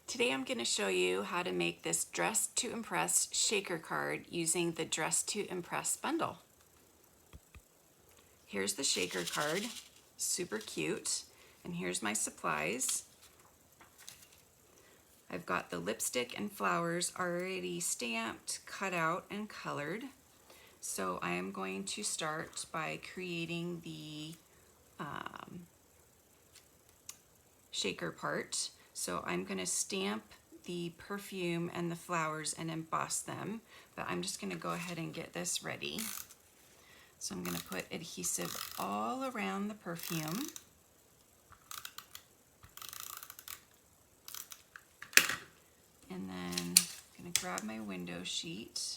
Today I'm going to show you how to make this Dress to Impress shaker card using the Dress to Impress bundle. Here's the shaker card, super cute, and here's my supplies. I've got the lipstick and flowers already stamped, cut out, and colored. So I am going to start by creating the shaker part. So I'm going to stamp the perfume and the flowers and emboss them, but I'm just going to go ahead and get this ready. So I'm going to put adhesive all around the perfume. And then I'm going to grab my window sheet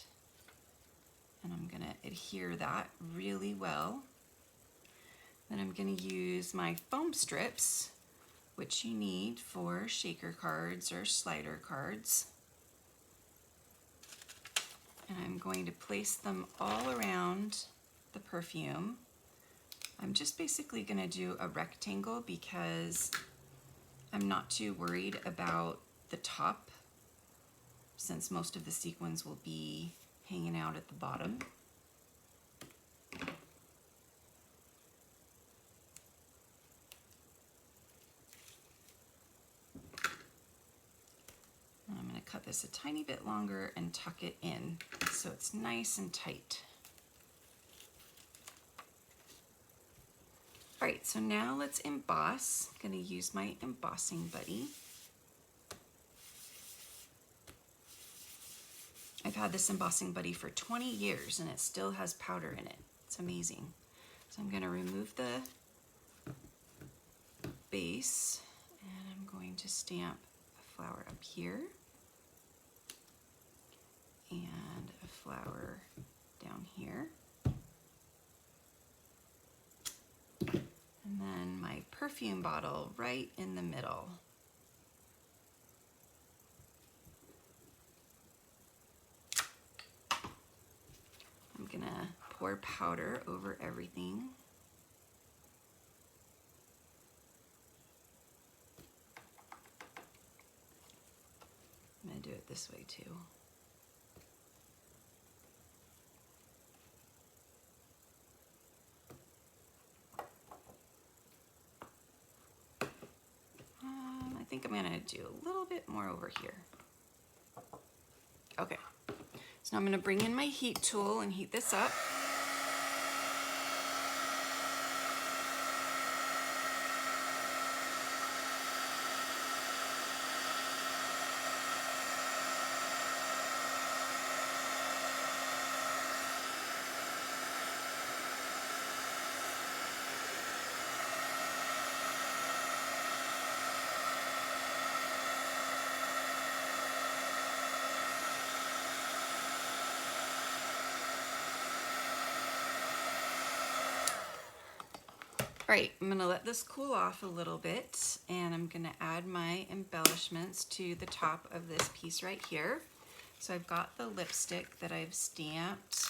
and I'm going to adhere that really well. Then I'm going to use my foam strips, which you need for shaker cards or slider cards. And I'm going to place them all around the perfume. I'm just basically going to do a rectangle because I'm not too worried about the top, since most of the sequins will be hanging out at the bottom. And I'm going to cut this a tiny bit longer and tuck it in so it's nice and tight. All right, so now let's emboss. I'm going to use my embossing buddy. I've had this embossing buddy for 20 years and it still has powder in it. It's amazing. So I'm going to remove the base and I'm going to stamp a flower up here and a flower down here. And then my perfume bottle right in the middle. I'm gonna pour powder over everything. I'm gonna do it this way too. I think I'm gonna do a little bit more over here. Okay, so now I'm gonna bring in my heat tool and heat this up. All right, I'm gonna let this cool off a little bit and I'm gonna add my embellishments to the top of this piece right here. So I've got the lipstick that I've stamped,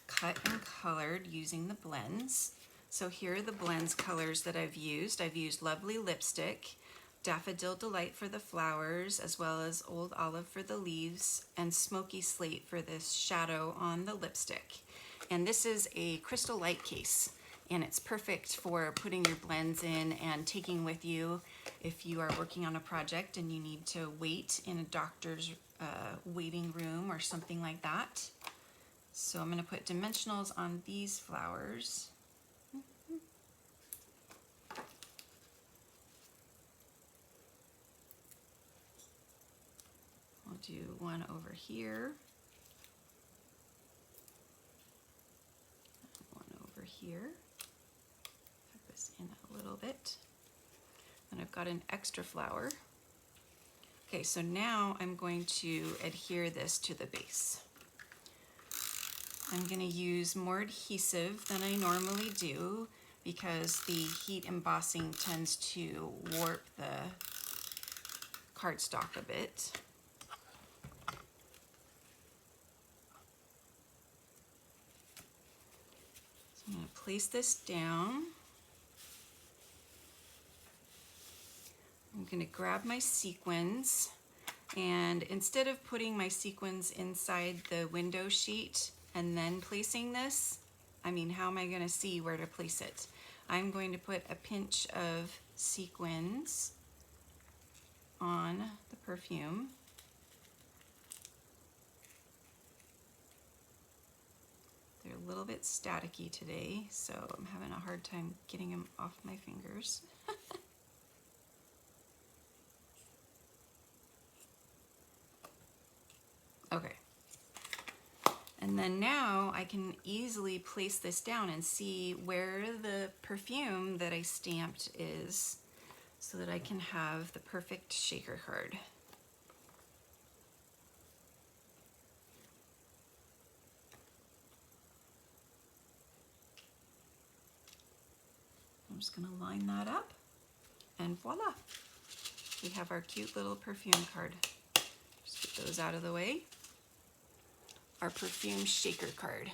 cut and colored using the blends. So here are the blends colors that I've used. I've used Lovely Lipstick, Daffodil Delight for the flowers, as well as Old Olive for the leaves, and Smoky Slate for this shadow on the lipstick. And this is a crystal light case, and it's perfect for putting your blends in and taking with you if you are working on a project and you need to wait in a doctor's waiting room or something like that. So I'm going to put dimensionals on these flowers. I'll do one over here, one over here. Put this in a little bit. And I've got an extra flower. Okay, so now I'm going to adhere this to the base. I'm going to use more adhesive than I normally do because the heat embossing tends to warp the cardstock a bit. So I'm going to place this down. I'm going to grab my sequins. And instead of putting my sequins inside the window sheet and then placing this, I mean, how am I going to see where to place it? I'm going to put a pinch of sequins on the perfume. They're a little bit staticky today, so I'm having a hard time getting them off my fingers. Okay. And then now I can easily place this down and see where the perfume that I stamped is so that I can have the perfect shaker card. I'm just going to line that up, and voila, we have our cute little perfume card. Just get those out of the way. Our perfume shaker card.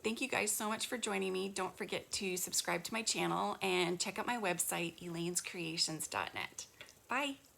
Thank you guys so much for joining me. Don't forget to subscribe to my channel and check out my website, elanescreations.net. Bye.